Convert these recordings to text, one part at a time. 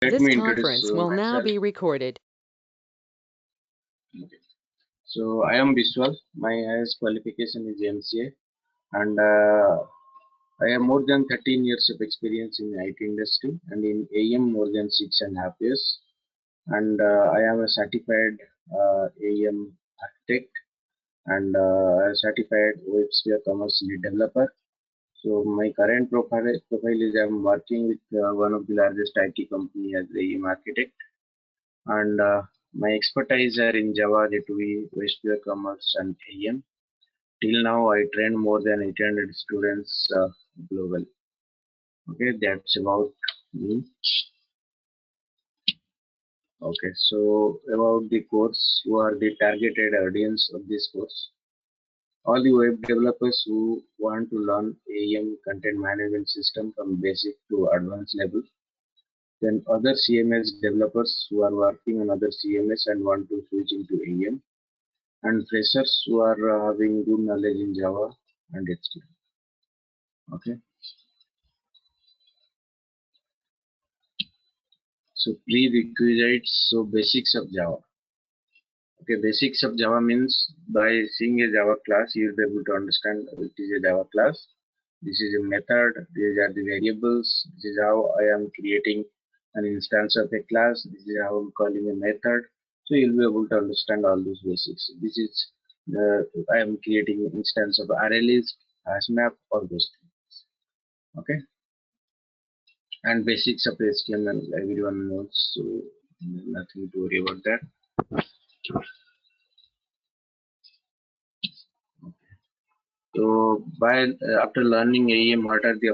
Let This me introduce conference will now myself. be recorded. Okay. So I am Biswal. My highest qualification is MCA, and I have more than 13 years of experience in the IT industry, and in AEM more than 6.5 years. And I am a certified AEM architect and a certified WebSphere Commerce Lead Developer. So my current profile is I'm working with one of the largest IT company as AEM architect, and my expertise are in Java, J2E, WebSphere Commerce, and AEM. Till now, I trained more than 800 students globally. Okay, that's about me. Okay, so about the course, who are the targeted audience of this course? All the web developers who want to learn AEM content management system from basic to advanced level. Then other CMS developers who are working on other CMS and want to switch into AEM. And freshers who are having good knowledge in Java and HTML. Okay, so prerequisites, so basics of Java. Okay, basics of Java means by seeing a Java class, you will be able to understand it is a Java class. This is a method, these are the variables, this is how I am creating an instance of a class, this is how I'm calling a method. So you'll be able to understand all these basics. This is I am creating an instance of array list, hash map, all those things. Okay, and basics of HTML everyone knows, so nothing to worry about that. So by after learning AEM, what are the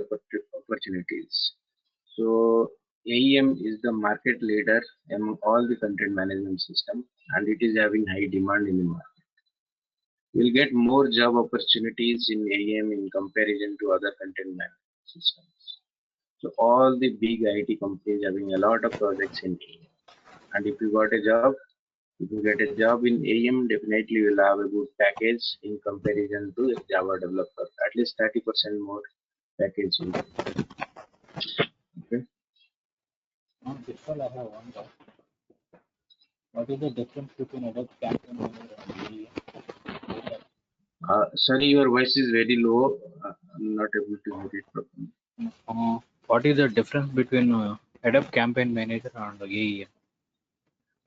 opportunities? So AEM is the market leader among all the content management system, and it is having high demand in the market. You'll get more job opportunities in AEM in comparison to other content management systems. So all the big IT companies having a lot of projects in AEM, and if you got a job, if you get a job in AEM, definitely you will have a good package in comparison to a Java developer. At least 30% more package. Okay. Vishal, I have one doubt. What is the difference between Adobe Campaign Manager and AEM? Sorry, your voice is very low. I'm not able to hear it properly. What is the difference between Adobe Campaign Manager and AEM?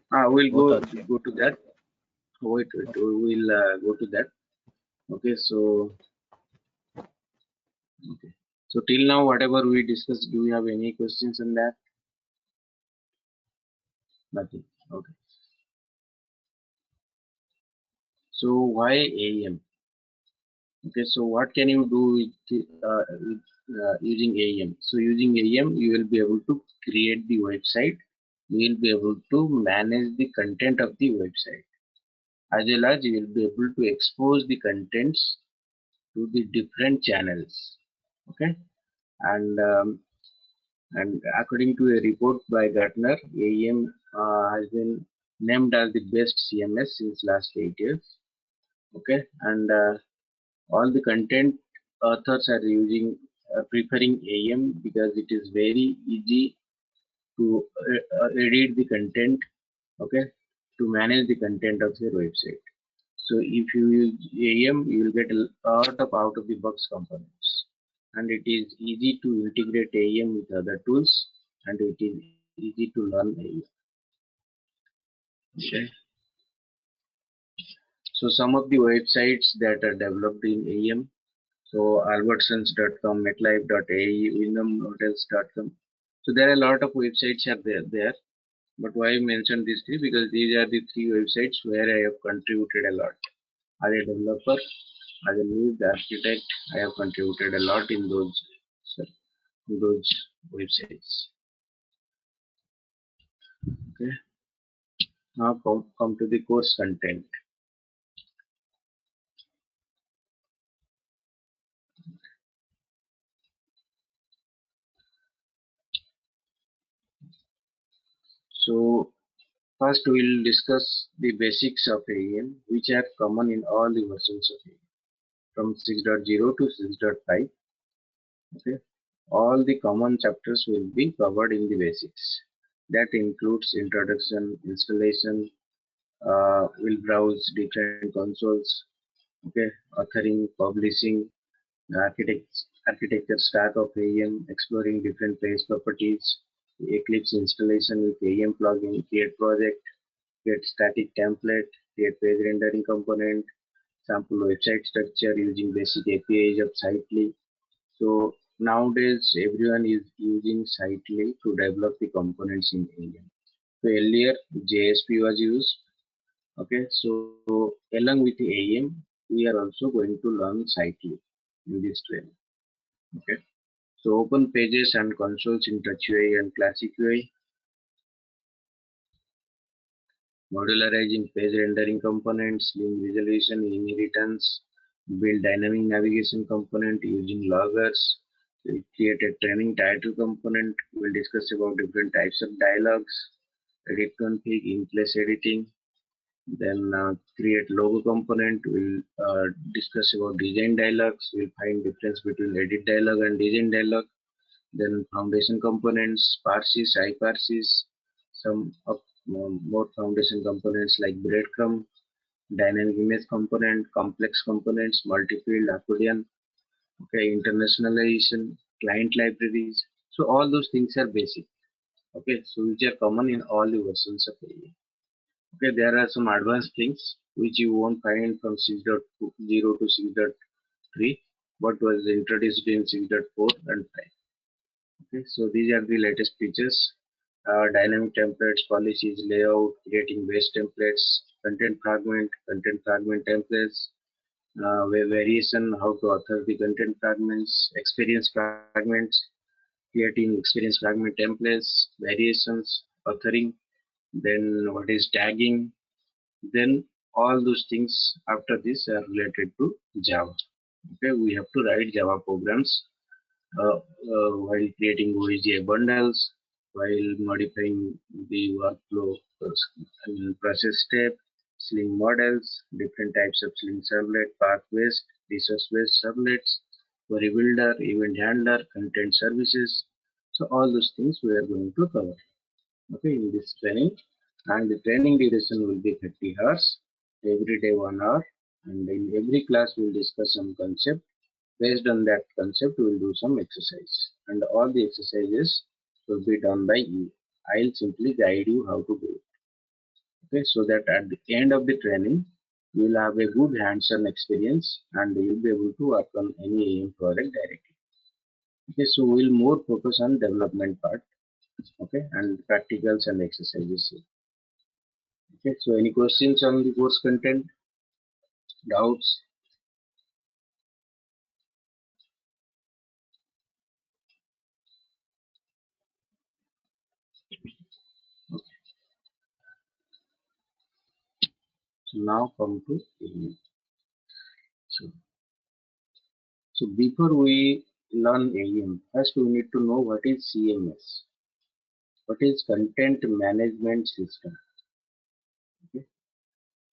We'll Both go to that. Wait, we will go to that. Okay, so till now, whatever we discussed, do you have any questions on that? Nothing. Okay. So why AEM? Okay, so what can you do with using AEM? So using AEM, you will be able to create the website. You will be able to manage the content of the website. As well as you will be able to expose the contents to the different channels. Okay, and according to a report by Gartner, AEM has been named as the best CMS since last 8 years. Okay, and all the content authors are using preferring AEM because it is very easy to edit the content. Okay, to manage the content of your website. So if you use AEM, you will get a lot of out of the box components, and it is easy to integrate AEM with other tools, and it is easy to learn AEM. Okay. So some of the websites that are developed in AEM, so albertsons.com, metlife.ae, windhamhotels.com. So there are a lot of websites are there. But why I mentioned these three? Because these are the three websites where I have contributed a lot. As a developer, as a lead architect, I have contributed a lot in those websites. Okay. Now come to the course content. So first we will discuss the basics of AEM, which are common in all the versions of AEM, from 6.0 to 6.5. Okay. All the common chapters will be covered in the basics. That includes introduction, installation, will browse different consoles, okay, authoring, publishing, architecture stack of AEM, exploring different page properties, Eclipse installation with AEM plugin, create project, create static template, create page rendering component, sample website structure using basic APIs of Sitely. So nowadays everyone is using Sitely to develop the components in AEM. So earlier JSP was used. Okay, so along with the AEM, we are also going to learn Sitely in this training. Okay, so open pages and consoles in Touch UI and Classic UI, modularizing page rendering components, link resolution, inheritance, build dynamic navigation component using loggers, we create a training title component, we'll discuss about different types of dialogues, edit config, in-place editing, then create logo component, we'll discuss about design dialogues, we'll find difference between edit dialog and design dialog, then foundation components, parses, iparses, some of more foundation components like breadcrumb, dynamic image component, complex components, multi-field, accordion, okay, internationalization, client libraries. So all those things are basic. Okay, so which are common in all the versions of AE. Okay, there are some advanced things which you won't find from 6.0 to 6.3, but was introduced in 6.4 and 5. Okay, so these are the latest features. Dynamic templates, policies, layout, creating base templates, content fragment templates, variation, how to author the content fragments, experience fragments, creating experience fragment templates, variations, authoring, then what is tagging, then all those things after this are related to Java. Okay, we have to write Java programs while creating OSGI bundles, while modifying the workflow process step, Sling models, different types of Sling servlet, path-based, resource-based servlets, query builder, event handler, content services. So all those things we are going to cover. Okay, in this training, and the training duration will be 30 hours, every day 1 hour, and in every class we'll discuss some concept. Based on that concept, we will do some exercise, and all the exercises will be done by you. I'll simply guide you how to do it. Okay, so that at the end of the training, you will have a good hands-on experience, and you will be able to work on any AEM project directly. Okay, so we'll more focus on development part. Okay, and practicals and exercises. Okay, so any questions on the course content, doubts? Okay, so now come to AEM. So So before we learn AEM, first we need to know what is CMS. What is Content Management System? Okay.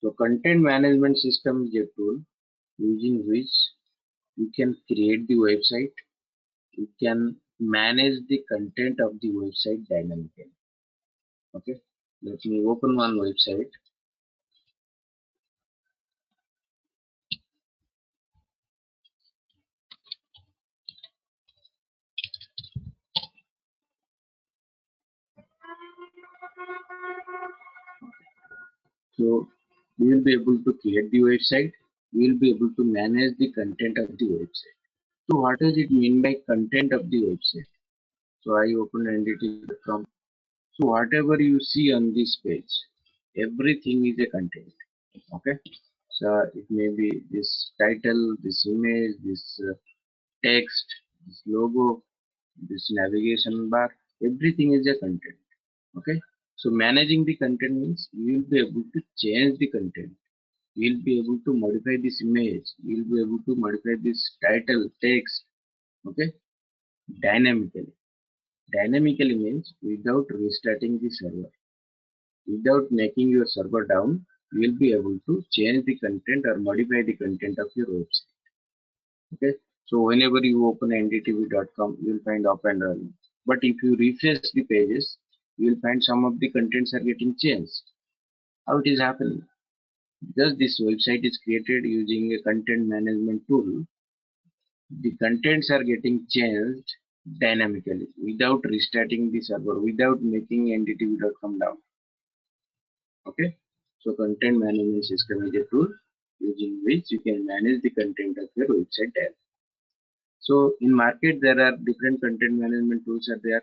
So Content Management System is a tool using which you can create the website, you can manage the content of the website dynamically. Okay. Let me open one website. So we will be able to create the website. We will be able to manage the content of the website. So what does it mean by content of the website? So I open entity.com. So whatever you see on this page, everything is a content. Okay. So it may be this title, this image, this text, this logo, this navigation bar. Everything is a content. Okay. So managing the content means you will be able to change the content. You will be able to modify this image. You will be able to modify this title, text. Okay. Dynamically. Dynamically means without restarting the server. Without making your server down, you will be able to change the content or modify the content of your website. Okay. So whenever you open ndtv.com, you will find up and running. But if you refresh the pages, you will find some of the contents are getting changed. How it is happening? Because this website is created using a content management tool, the contents are getting changed dynamically without restarting the server, without making entity.com down. Okay, so content management system is a tool using which you can manage the content of your website tab. So in market there are different content management tools are there,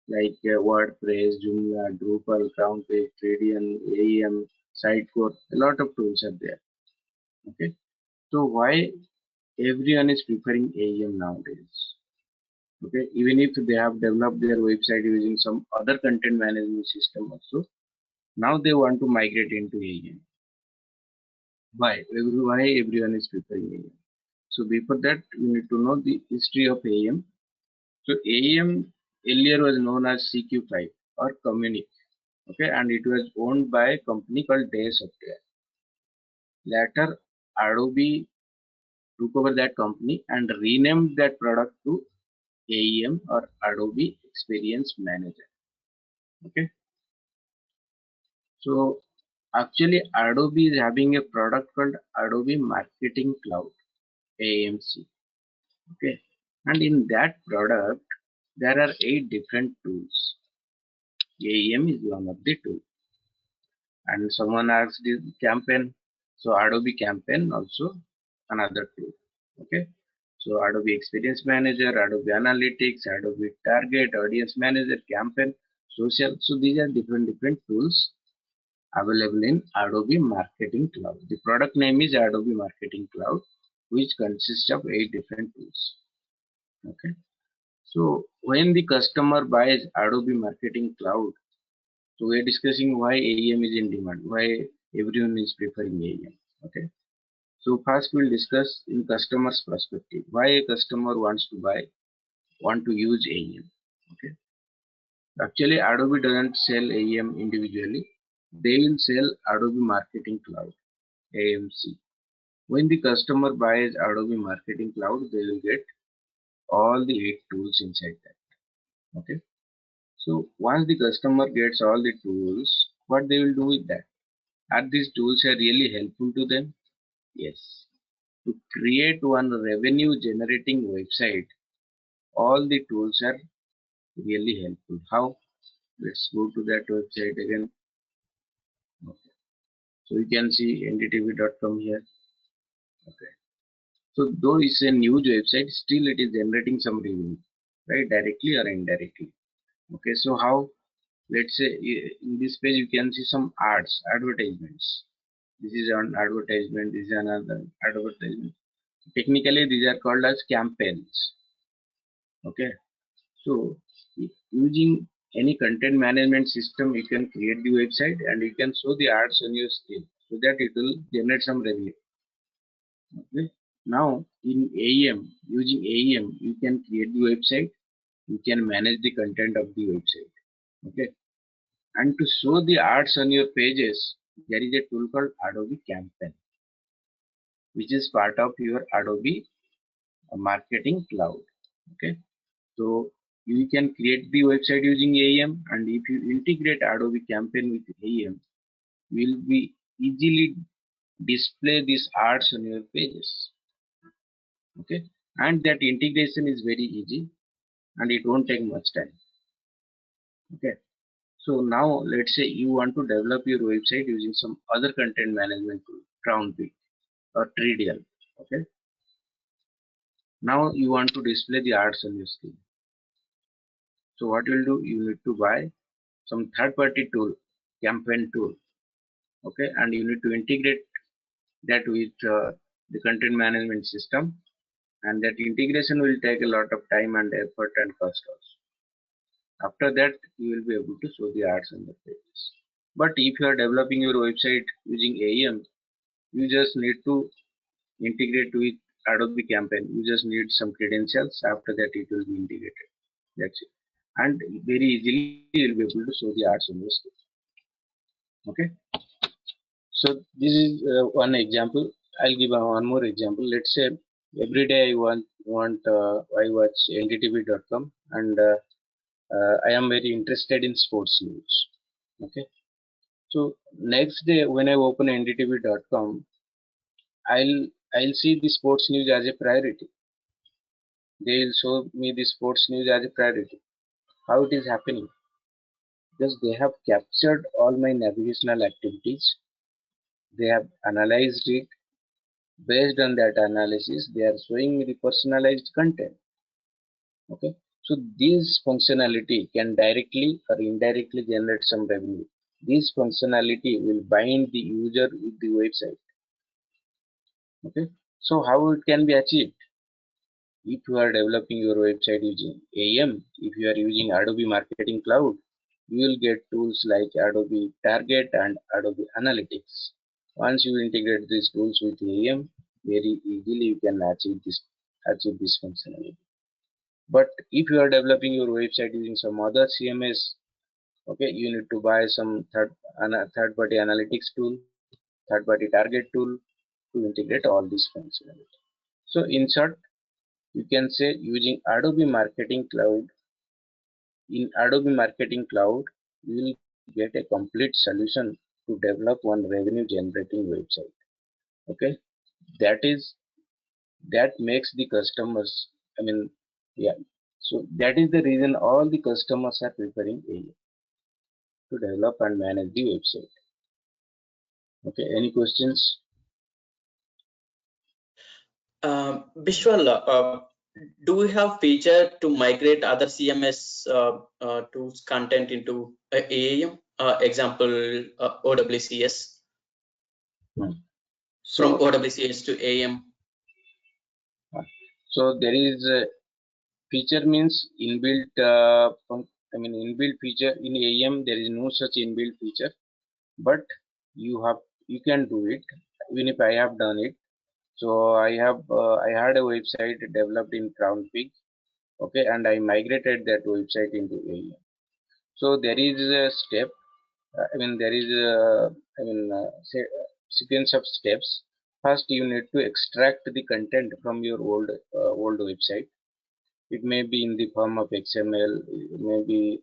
like WordPress, Joomla, Drupal, CrownPage, Tradian, AEM, Sitecore. A lot of tools are there. Okay, so why everyone is preferring AEM nowadays? Okay, even if they have developed their website using some other content management system also, now they want to migrate into AEM. Why everyone is preferring AEM? So before that, you need to know the history of AEM. So AEM earlier was known as CQ5 or Communic. Okay, and it was owned by a company called Day Software. Later, Adobe took over that company and renamed that product to AEM or Adobe Experience Manager. Okay, so actually Adobe is having a product called Adobe Marketing Cloud, AMC. Okay, and in that product there are 8 different tools. AEM is one of the tools. And someone asked this campaign, so Adobe Campaign also another tool. Okay, so Adobe Experience Manager, Adobe Analytics, Adobe Target, Audience Manager, Campaign, Social. So these are different tools available in Adobe Marketing Cloud. The product name is Adobe Marketing Cloud, which consists of 8 different tools. Okay, so when the customer buys Adobe Marketing Cloud, so we are discussing why AEM is in demand, why everyone is preferring AEM. Okay, so first we'll discuss in customer's perspective why a customer want to use AEM. Okay, actually Adobe doesn't sell AEM individually; they will sell Adobe Marketing Cloud (AMC). When the customer buys Adobe Marketing Cloud, they will get all the 8 tools inside that. Okay, so once the customer gets all the tools, what they will do with that? Are these tools are really helpful to them? Yes. To create one revenue generating website, all the tools are really helpful. How? Let's go to that website again. Okay. So you can see ndtv.com here. Okay. So though it's a news website, still it is generating some revenue, right? Directly or indirectly. Okay. So how? Let's say in this page you can see some ads, advertisements. This is an advertisement. This is another advertisement. Technically, these are called as campaigns. Okay. So using any content management system, you can create the website and you can show the ads on your screen so that it will generate some revenue. Okay. Now in AEM, using AEM, you can create the website, you can manage the content of the website. Okay. And to show the ads on your pages, there is a tool called Adobe Campaign, which is part of your Adobe Marketing Cloud. Okay. So you can create the website using AEM, and if you integrate Adobe Campaign with AEM, you will be easily display these ads on your pages. Okay, and that integration is very easy and it won't take much time. Okay, so now let's say you want to develop your website using some other content management tool, CrownPage or Tridial. Okay, now you want to display the ads on your screen. So what you'll do, you need to buy some third-party tool, campaign tool. Okay, and you need to integrate that with the content management system, and that integration will take a lot of time and effort and cost also. After that you will be able to show the ads on the pages. But if you are developing your website using AEM, you just need to integrate with Adobe Campaign. You just need some credentials. After that it will be integrated. That's it, and very easily you will be able to show the ads on your screen. Okay, so this is one example. I'll give one more example. Let's say every day I watch ndtv.com, and I am very interested in sports news. Okay. So next day when I open ndtv.com, I'll I'll see the sports news as a priority. They will show me the sports news as a priority. How it is happening? Because they have captured all my navigational activities. They have analyzed it. Based on that analysis, they are showing me the personalized content. Okay. So this functionality can directly or indirectly generate some revenue. This functionality will bind the user with the website. Okay. So how it can be achieved? If you are developing your website using AEM, if you are using Adobe Marketing Cloud, you will get tools like Adobe Target and Adobe Analytics. Once you integrate these tools with AEM, very easily you can achieve this functionality. But if you are developing your website using some other CMS, okay, you need to buy some third party analytics tool, third party target tool to integrate all these functionality. So in short, you can say using Adobe Marketing Cloud, in Adobe Marketing Cloud, you will get a complete solution to develop one revenue generating website. Okay, that is that makes the customers. I mean, yeah. So that is the reason all the customers are preferring AI to develop and manage the website. Okay, any questions? Vishwal, do we have feature to migrate other CMS tools content into AEM? Example, OWCS Hmm. from So, OWCS to AEM. so there is a feature means inbuilt. I mean inbuilt feature in AEM. There is no such inbuilt feature, but you can do it. Even if I have done it. So I had a website developed in Crown Peak. Okay, and I migrated that website into AEM. So there is a step. I mean there is a say, sequence of steps. First, you need to extract the content from your old website. It may be in the form of XML, it may be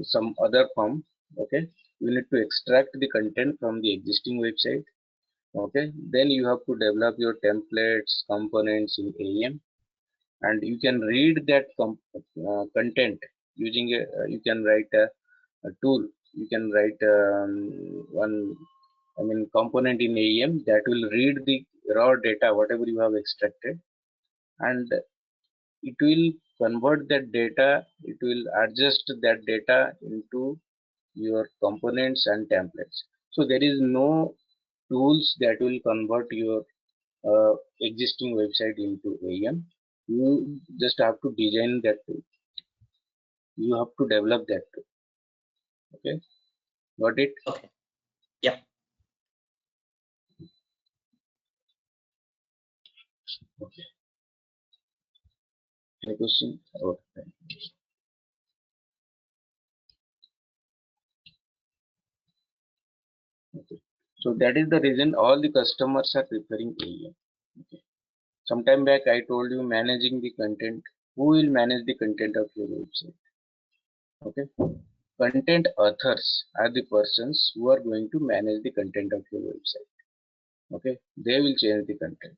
some other form. Okay, you need to extract the content from the existing website. Okay, then you have to develop your templates, components in AEM, and you can read that content using you can write a tool. You can write one component in AEM that will read the raw data whatever you have extracted, and it will convert that data. It will adjust that data into your components and templates. So there is no tools that will convert your existing website into AEM. You just have to design that tool. You have to develop that tool. Okay, got it? Okay. Yeah. Okay. Any question? Okay. Okay. So that is the reason all the customers are preferring AEM. Okay. Sometime back I told you managing the content. Who will manage the content of your website? Okay. Content authors are the persons who are going to manage the content of your website. Okay. They will change the content.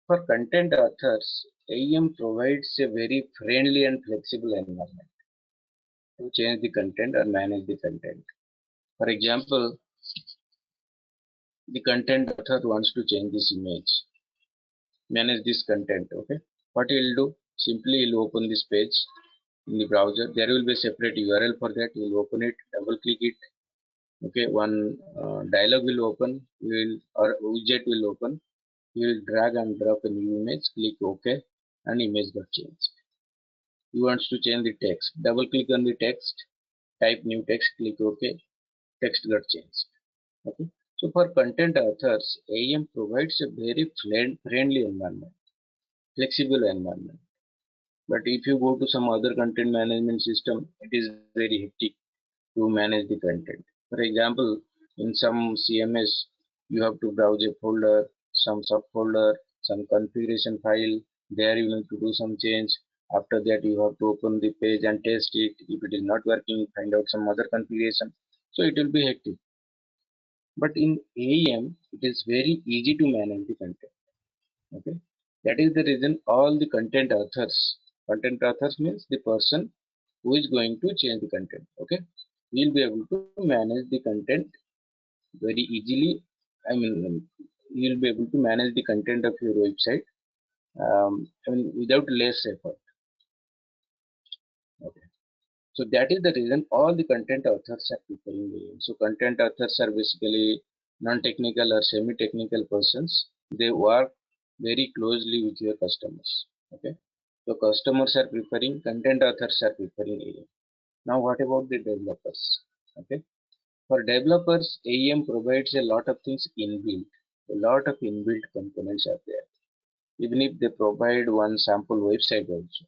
For content authors, AEM provides a very friendly and flexible environment to change the content or manage the content. For example, the content author wants to change this image, manage this content. Okay, what he will do? Simply he'll open this page in the browser. There will be a separate URL for that. You'll open it, double click it. Okay, one dialog will open. You will or widget will open. You will drag and drop a new image. Click OK, and image got changed. You wants to change the text. Double click on the text. Type new text. Click OK. Text got changed. Okay. So for content authors, AEM provides a very friendly environment, flexible environment. But if you go to some other content management system, it is very hectic to manage the content. For example, in some CMS, you have to browse a folder, some subfolder, some configuration file. There you need to do some change. After that, you have to open the page and test it. If it is not working, find out some other configuration. So it will be hectic. But in AEM, it is very easy to manage the content. Okay, that is the reason all the content authors means the person who is going to change the content. Okay, will be able to manage the content very easily. I mean, you will be able to manage the content of your website. Without less effort. Okay. So that is the reason all the content authors are preferring AEM. So content authors are basically non-technical or semi-technical persons. They work very closely with your customers. Okay. So customers are preferring, content authors are preferring AEM. Now what about the developers? Okay. For developers, AEM provides a lot of things inbuilt. A lot of inbuilt components are there. Even if they provide one sample website also.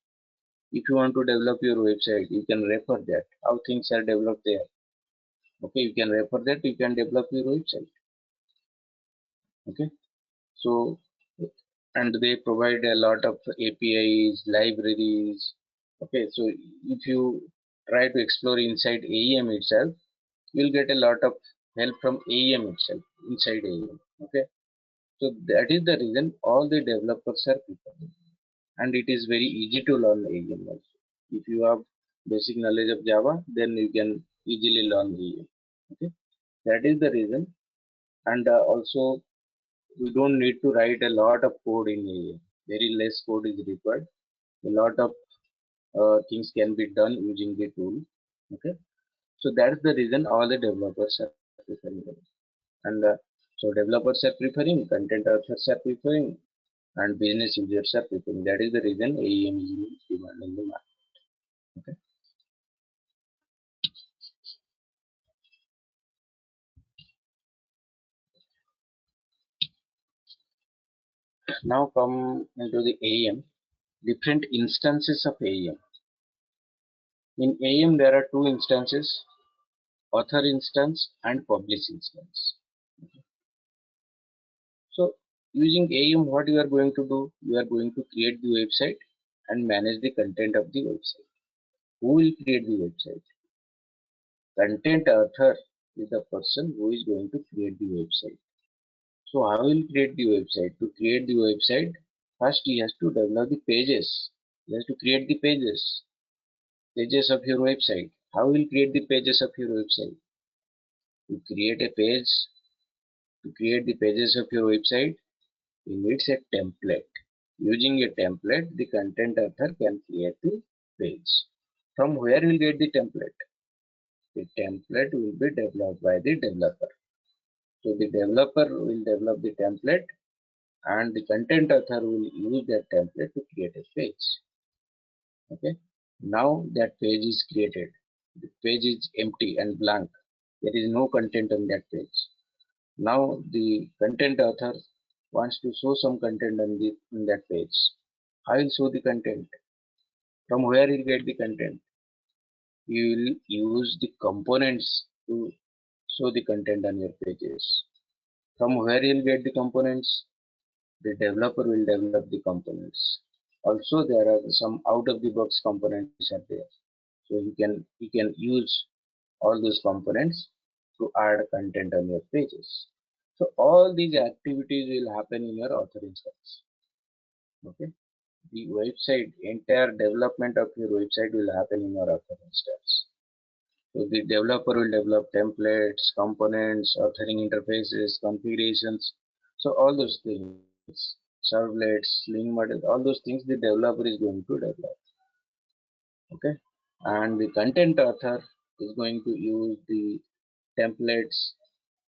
If you want to develop your website, you can refer that, how things are developed there. Okay, you can refer that, you can develop your website. Okay, so, and they provide a lot of APIs, libraries. Okay, so if you try to explore inside AEM itself, you'll get a lot of help from AEM itself, inside AEM. Okay, so that is the reason all the developers are preferring. And it is very easy to learn AEM also. If you have basic knowledge of Java, then you can easily learn AEM. Okay, that is the reason. And also, we don't need to write a lot of code in AEM. Very less code is required. A lot of things can be done using the tool. Okay, so that's the reason all the developers are preferring it. And so developers are preferring, content authors are preferring, and business users are preferring. That is the reason AEM is in demand in the market. Okay. Now come into the AEM, different instances of AEM. In AEM, there are two instances, author instance and publish instance. So using AEM, what you are going to do? You are going to create the website and manage the content of the website. Who will create the website? Content author is the person who is going to create the website. So how will create the website? To create the website, first he has to develop the pages. He has to create the pages of your website. How will create the pages of your website? To create a page, to create the pages of your website, you need a template. Using a template, the content author can create the page. From where will get the template? The template will be developed by the developer. So the developer will develop the template and the content author will use that template to create a page. Okay. Now that page is created. The page is empty and blank. There is no content on that page. Now the content author wants to show some content on that page. I will show the content. From where you get the content? You will use the components to show the content on your pages. From where you'll get the components? The developer will develop the components. Also, there are some out-of-the-box components are there. So you can use all those components to add content on your pages. So all these activities will happen in your author instance. Okay, the website, entire development of your website will happen in your author instance. So the developer will develop templates, components, authoring interfaces, configurations. So all those things, servlets, link models, all those things the developer is going to develop. Okay, and the content author is going to use the templates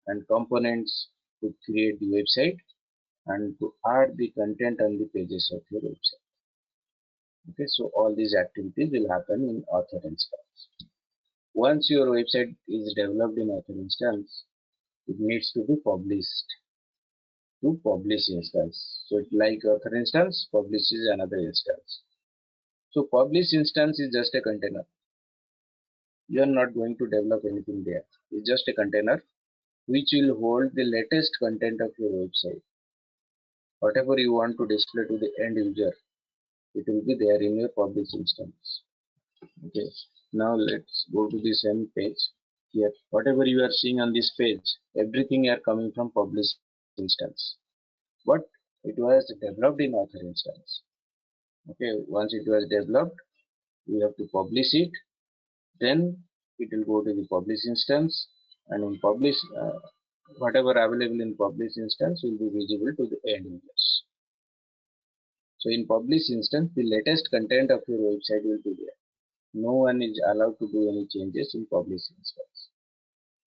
and components to create the website and to add the content on the pages of your website. Okay, so all these activities will happen in author instance. Once your website is developed in author instance, it needs to be published to publish instance. So it's like author instance, publish is another instance. So publish instance is just a container. You are not going to develop anything there. It's just a container which will hold the latest content of your website. Whatever you want to display to the end user, it will be there in your publish instance. Okay, now let's go to the same page. Here whatever you are seeing on this page, everything are coming from publish instance, but it was developed in author instance. Okay, once it was developed, we have to publish it, then it will go to the publish instance, and in publish whatever available in publish instance will be visible to the end users. So in publish instance, the latest content of your website will be there. No one is allowed to do any changes in publish instance.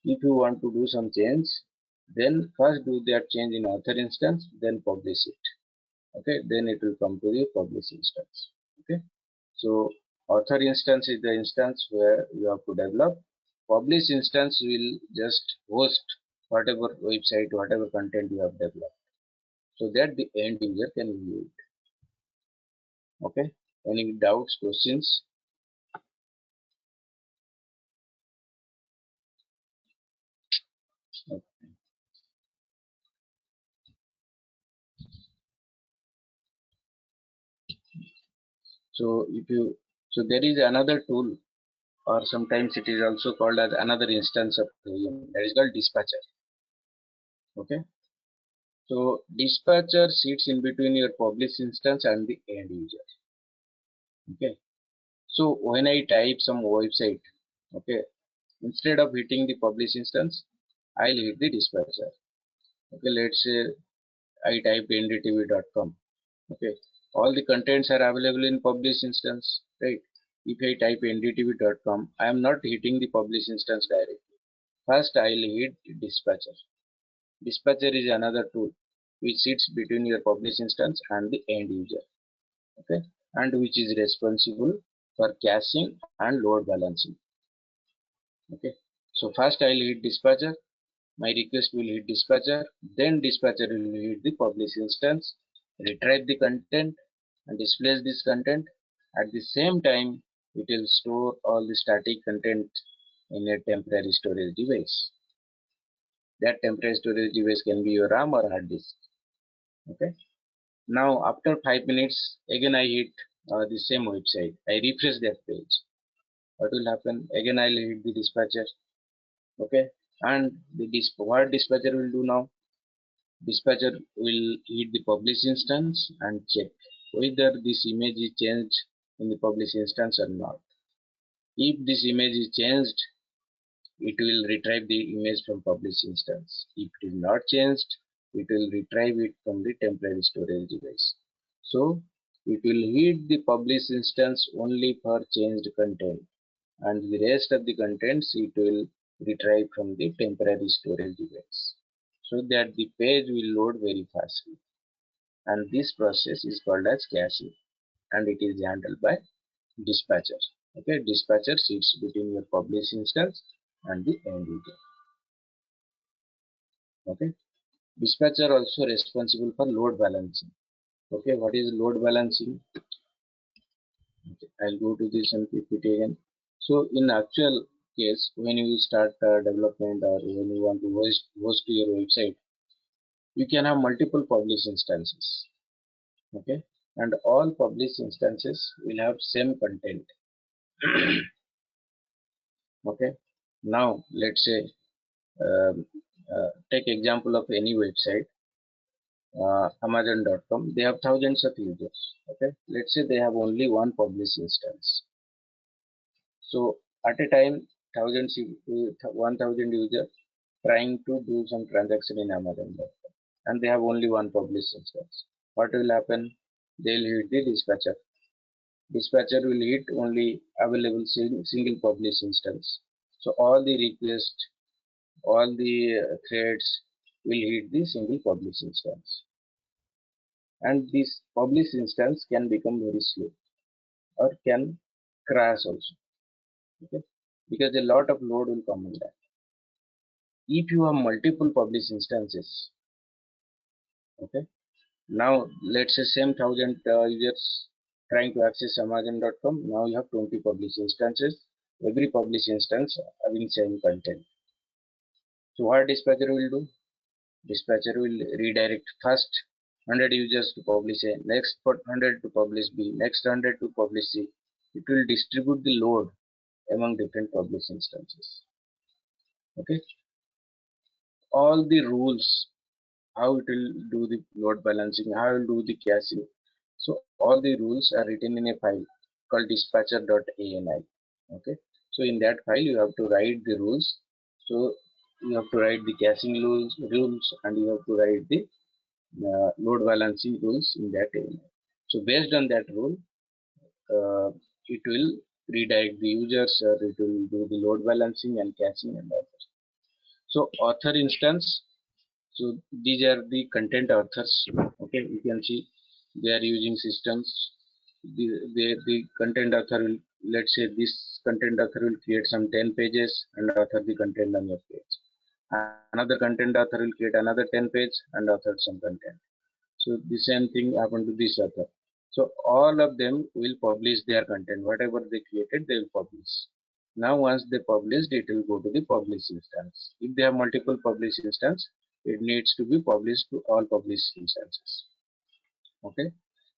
If you want to do some change, then first do that change in author instance, then publish it. Okay, then it will come to the publish instance. Okay, so author instance is the instance where you have to develop. Publish instance will just host whatever website, whatever content you have developed, so that the end user can view it. Okay, any doubts, questions? Okay. So if you, so there is another tool, or sometimes it is also called as another instance of AEM, that is called dispatcher. Okay, so dispatcher sits in between your publish instance and the end user. Okay, so when I type some website, okay, instead of hitting the publish instance, I'll hit the dispatcher. Okay, let's say I type ndtv.com. Okay, all the contents are available in publish instance, right? If I type ndtv.com, I am not hitting the publish instance directly. First, I'll hit dispatcher. Dispatcher is another tool which sits between your publish instance and the end user. Okay, and which is responsible for caching and load balancing. Okay, so first I'll hit dispatcher. My request will hit dispatcher, then dispatcher will hit the publish instance, retrieve the content and displays this content. At the same time, it will store all the static content in a temporary storage device. That temporary storage device can be your RAM or hard disk. Okay. Now after 5 minutes, again I hit the same website. I refresh that page. What will happen? Again I'll hit the dispatcher. Okay. And what dispatcher will do now? Dispatcher will hit the publish instance and check whether this image is changed in the publish instance or not. If this image is changed, it will retrieve the image from publish instance. If it is not changed, it will retrieve it from the temporary storage device. So it will hit the publish instance only for changed content, and the rest of the contents it will retrieve from the temporary storage device, so that the page will load very fastly. And this process is called as caching, and it is handled by dispatcher. Okay, dispatcher sits between your publish instance and the end user. Okay, dispatcher also responsible for load balancing. Okay, what is load balancing? Okay, I'll go to this and PPT again. So in actual case, when you start development or when you want to host your website, you can have multiple publish instances. Okay, and all publish instances will have same content. Okay, now let's say take example of any website, amazon.com. They have thousands of users. Okay, let's say they have only one publish instance. So at a time, 1000 users trying to do some transaction in amazon.com, and they have only one publish instance. What will happen? They'll hit the dispatcher. Dispatcher will hit only available single publish instance. So all the requests, all the threads will hit the single publish instance, and this publish instance can become very slow or can crash also. Okay, because a lot of load will come in that. If you have multiple publish instances, okay, now let's say same 1000 users trying to access amazon.com. Now you have 20 publish instances, every publish instance having same content. So what dispatcher will do? Dispatcher will redirect first 100 users to publish A, next 100 to publish B, next 100 to publish C. It will distribute the load among different publish instances. Okay, all the rules, how it will do the load balancing, how it will do the caching. So all the rules are written in a file called dispatcher.ani. Okay, so in that file you have to write the rules. So you have to write the caching rules, and you have to write the load balancing rules in that ANI. So based on that rule, it will redirect the users, or it will do the load balancing and caching and all that. So author instance. So these are the content authors. Okay, you can see they are using systems. The content author will, let's say this content author will create some 10 pages and author the content on your page. Another content author will create another 10 page and author some content. So the same thing happened to this author. So all of them will publish their content. Whatever they created, they will publish. Now once they published, it will go to the publish instance. If they have multiple publish instance, it needs to be published to all publish instances. Okay.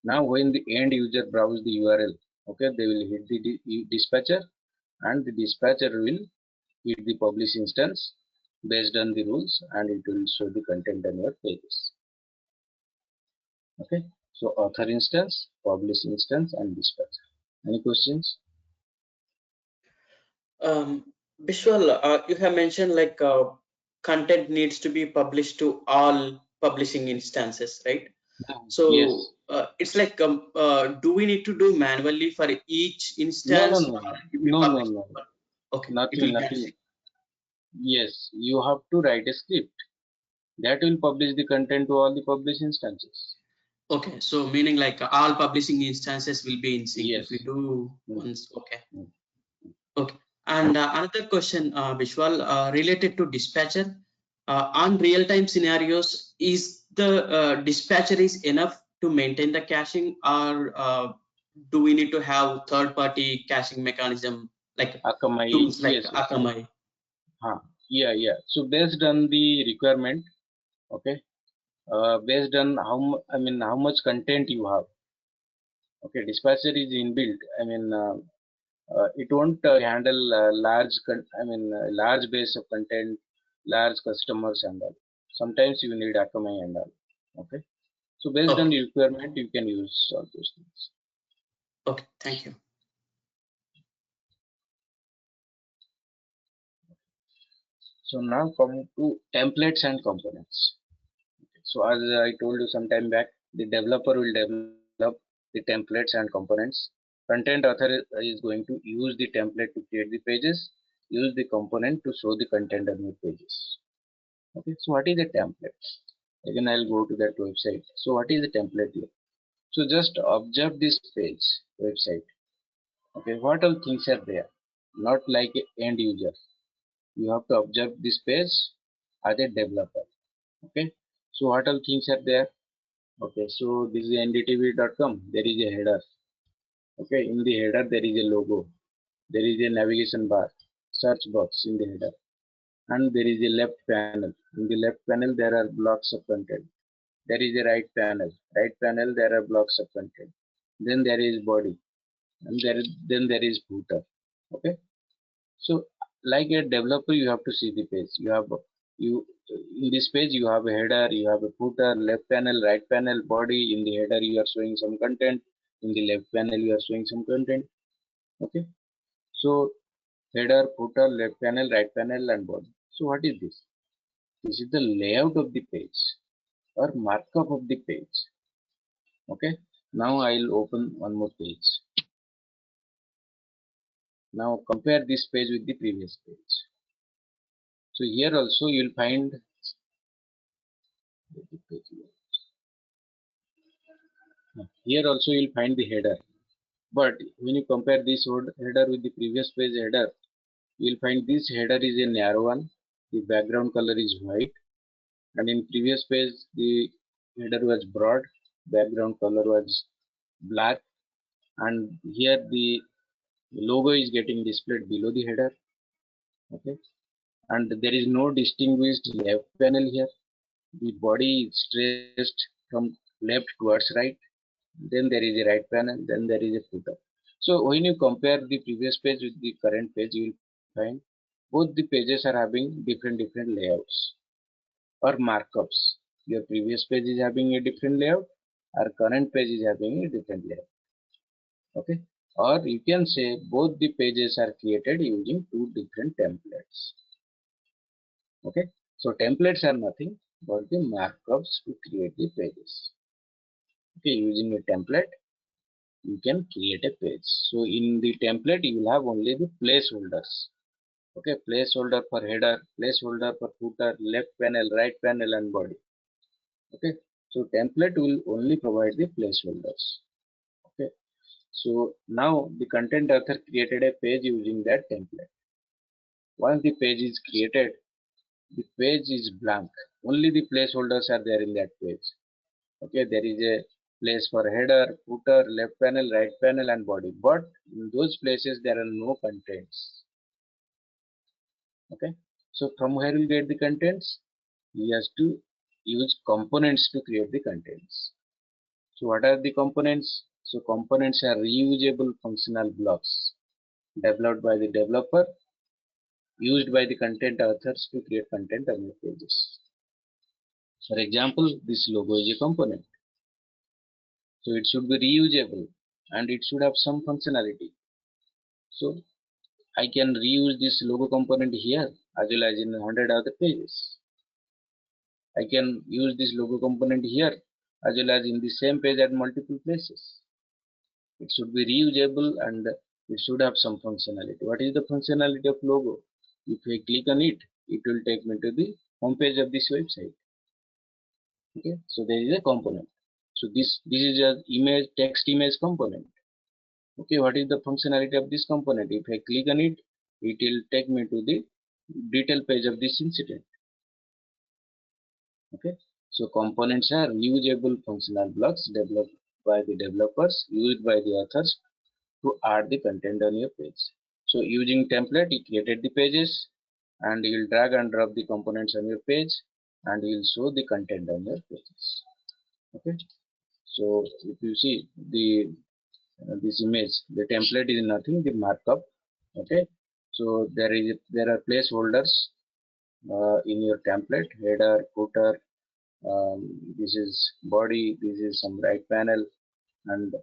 Now when the end user browse the URL, okay, they will hit the dispatcher, and the dispatcher will hit the publish instance based on the rules, and it will show the content on your pages. Okay, so author instance, publish instance, and dispatcher. Any questions? Vishwal, you have mentioned like content needs to be published to all publishing instances, right? So Yes. it's like, do we need to do manually for each No, no, instance, no, or it will be no, no, published? no. Okay, it will Nothing, be nothing. Yes, you have to write a script that will publish the content to all the publish instances. okay. So meaning like all publishing instances will be in sync if we Yes. do Mm, once. Okay. mm. Okay. And another question, Vishwal, related to dispatcher. On real-time scenarios, is the dispatcher is enough to maintain the caching, or do we need to have third-party caching mechanism like Akamai, tools like yes, yes. Akamai? Yeah, yeah. So based on the requirement, okay, based on how much content you have. Okay, dispatcher is inbuilt. It won't handle large base of content, large customers and all. Sometimes you need Akamai and all. Okay, so based on Okay. the requirement, you can use all those things. Okay. Thank you. So now coming to templates and components. So as I told you some time back, the developer will develop the templates and components. Content author is going to use the template to create the pages, use the component to show the content on your pages. Okay, so what is a template? Again, I'll go to that website. So what is a template here? So just observe this page website. Okay, what all things are there? Not like a end user. You have to observe this page as a developer. Okay, so what all things are there? Okay, so this is ndtv.com. There is a header. Okay, in the header there is a logo. There is a navigation bar, search box in the header, and there is a left panel. In the left panel there are blocks of content. There is a right panel. Right panel there are blocks of content. Then there is body, and then there is footer. Okay, so like a developer, you have to see the page. You in this page you have a header, you have a footer, left panel, right panel, body. In the header you are showing some content. In the left panel you are showing some content. Okay, so header, footer, left panel, right panel, and body. So what is this? This is the layout of the page or markup of the page. Okay, now I'll open one more page. Now compare this page with the previous page. So here also you'll find here also you'll find the header. But when you compare this header with the previous page header, you'll find this header is a narrow one. The background color is white, and in previous page the header was broad, background color was black, and here the logo is getting displayed below the header. Okay, and there is no distinguished left panel here. The body is traced from left towards right, then there is a right panel, then there is a footer. So when you compare the previous page with the current page, you will find both the pages are having different layouts or markups. Your previous page is having a different layout, our current page is having a different layout. Okay, or you can say both the pages are created using two different templates. Okay, so templates are nothing but the markups to create the pages. Okay, using a template you can create a page. So in the template you will have only the placeholders. Okay, placeholder for header, placeholder for footer, left panel, right panel and body. Okay, so template will only provide the placeholders. Okay, so now the content author created a page using that template. Once the page is created, the page is blank, only the placeholders are there in that page. Okay, there is a place for header, footer, left panel, right panel and body, but in those places there are no contents. Okay, so from where we get the contents? He has to use components to create the contents. So what are the components? So components are reusable functional blocks developed by the developer, used by the content authors to create content on your pages. For example, this logo is a component. So it should be reusable and it should have some functionality. So I can reuse this logo component here as well as in 100 other pages. I can use this logo component here as well as in the same page at multiple places. It should be reusable and it should have some functionality. What is the functionality of logo? If I click on it, it will take me to the home page of this website. Okay, so there is a component. So this is a image text image component. Okay, what is the functionality of this component? If I click on it, it will take me to the detail page of this incident. Okay, so components are reusable functional blocks developed by the developers, used by the authors to add the content on your page. So using template, you created the pages and you will drag and drop the components on your page and you will show the content on your pages. Okay, so if you see the this image, the template is nothing, the markup. Okay, so there are placeholders in your template, header, footer, this is body, this is some right panel, and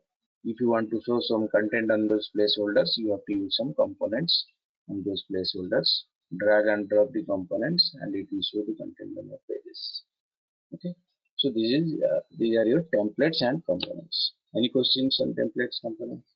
if you want to show some content on those placeholders, you have to use some components on those placeholders, drag and drop the components and it will show the content on your pages. Okay, so these are your templates and components. Any questions on templates, components?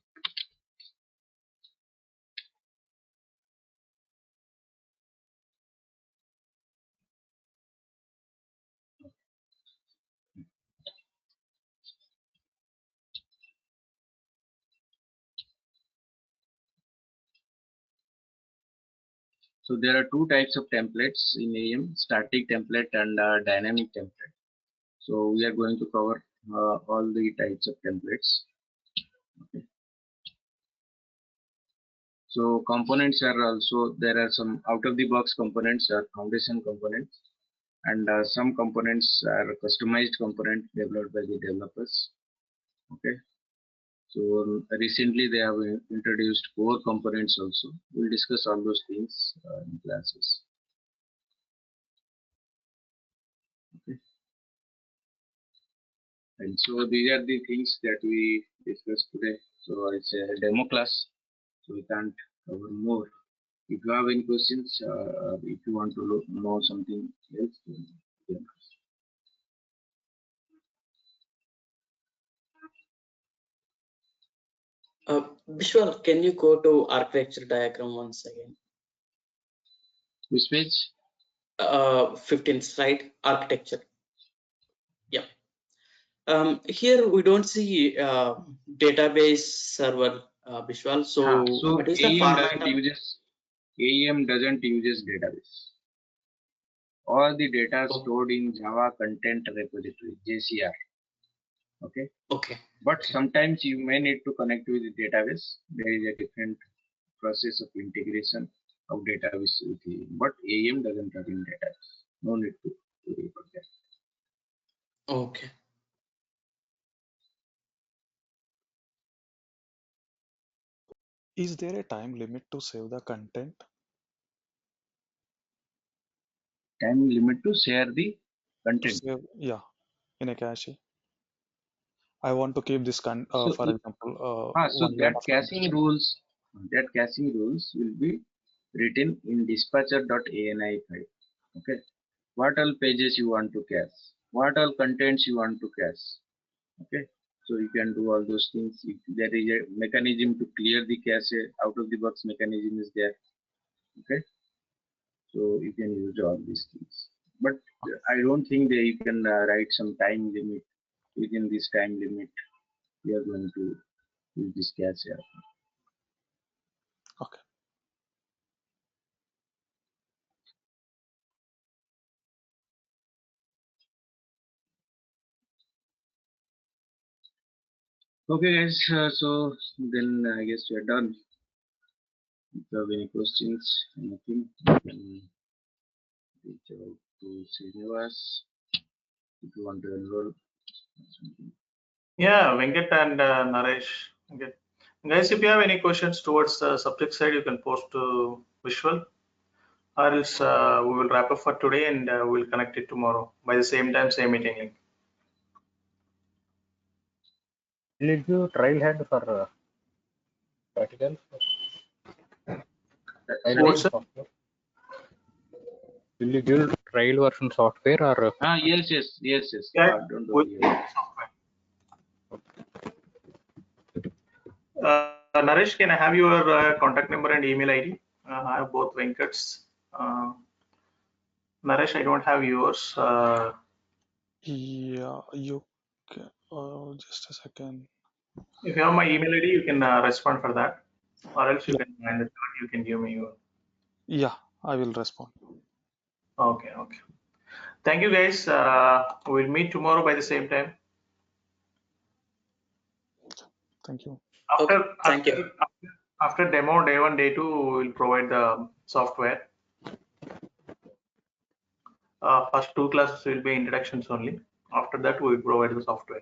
So there are two types of templates in AEM, static template and dynamic template. So we are going to cover all the types of templates. Okay. So components are also, there are some out of the box components or foundation components, and some components are customized component developed by the developers. Okay. So recently they have introduced core components also. We'll discuss all those things in classes. Okay. And so these are the things that we discussed today. So it's a demo class, so we can't cover more. If you have any questions, if you want to know something else, then you can ask. Vishwal, can you go to architecture diagram once again? Which page? 15th slide, architecture. Yeah. Here we don't see database server, Vishwal. So So what is the format of? AEM doesn't uses database. All the data stored in Java Content Repository, JCR. Okay. Okay. But sometimes you may need to connect with the database. There is a different process of integration of database with AEM. But AEM doesn't run in database. No need to worry about that. Okay. Is there a time limit to save the content? Time limit to share the To content. save, yeah, in a cache. I want to keep this So for example, so 1 lakh of content. that caching rules will be written in dispatcher.ani file. Okay. What all pages you want to cache? What all contents you want to cache? Okay. So you can do all those things. If there is a mechanism to clear the cache, out of the box mechanism is there. Okay. So you can use all these things. But I don't think that you can write some time limit. Within this time limit, we are going to use this cache here. Okay. Okay, guys. So then I guess we are done. If you have any questions, anything, you can reach out to Shrinivas if you want to enroll. Yeah, Venkat and Naresh. Okay. Guys, if you have any questions towards the subject side, you can post to Visual, or else we will wrap up for today and we'll connect it tomorrow by the same time, same meeting link. Will it give trailhead for practicals? Trial What's version it? software? Will you give trial version software or? Yes. Yeah, Don't with worry. software. Naresh, can I have your contact number and email ID? I have both Venkat's. Naresh, I don't have yours. Yeah, you can, just a second. If you have my email ID, you can respond for that, or else you Yeah, can find it. You can give me your. yeah, I will respond. Okay, okay. Thank you, guys. We'll meet tomorrow by the same time. Thank you. Okay, After thank you. after demo day 1, day 2, we will provide the software. First 2 classes will be introductions only. After that, we will provide the software.